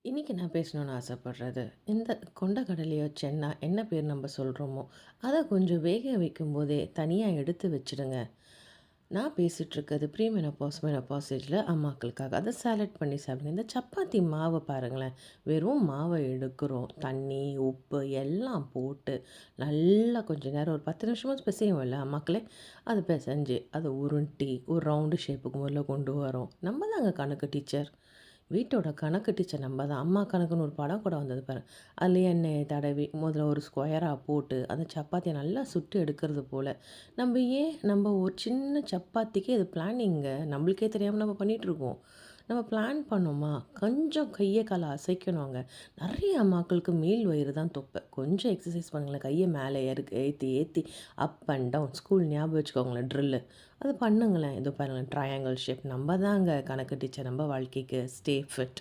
இன்றைக்கி நான் பேசணும்னு ஆசைப்படுறது, இந்த கொண்டக்கடலையோ, சென்னா என்ன பேர் நம்ம சொல்கிறோமோ, அதை கொஞ்சம் வேக வைக்கும்போதே தனியாக எடுத்து வச்சுடுங்க. நான் பேசிகிட்ருக்கிறது ப்ரீ மெனோபாஸ் ஏஜில் அம்மாக்களுக்காக. அதை சாலட் பண்ணி சாப்பிடுங்க. இந்த சப்பாத்தி மாவை பாருங்களேன், வெறும் மாவை எடுக்கிறோம். தண்ணி, உப்பு எல்லாம் போட்டு நல்லா கொஞ்ச நேரம் ஒரு 10 நிமிஷமாவது பிசைவோம்ல அம்மாக்களே. அதை பிசைஞ்சு அதை உருட்டி ஒரு ரவுண்டு ஷேப்புக்கு முதல்ல கொண்டு வரோம். நம்ம தாங்க கணக்கு டீச்சர். வீட்டோட கணக்கு டீச்சர் நம்ம தான். அம்மா கணக்குன்னு ஒரு படம் கூட வந்தது பாரு. அதில எண்ணெய தடவி முதல்ல ஒரு ஸ்கொயரா போட்டு, அந்த சப்பாத்திய நல்லா சுட்டு எடுக்கிறது போல. நம்ம ஒரு சின்ன சப்பாத்திக்கே இது பிளானிங்க. நம்மளுக்கே தெரியாம நம்ம பண்ணிட்டுருக்கோம். நம்ம பிளான் பண்ணோமா, கொஞ்சம் கைய கால அசைக்கணுங்க. நெறைய அம்மாக்களுக்கு மேல் வயிறு தான் தொப்பை. கொஞ்சம் எக்ஸர்சைஸ் பண்ணுங்களேன். கைய மேலே ஏத்தி ஏத்தி அப் அண்ட் டவுன். ஸ்கூல் ஞாபகம் வச்சுக்கோங்களேன் ட்ரில்லு. அது பண்ணுங்களேன். இதோ பாருங்களேன் ட்ரையாங்கிள் ஷேப். நம்ம தாங்க கணக்கு டீச்சர் நம்ம வாழ்க்கைக்கு. Stay fit.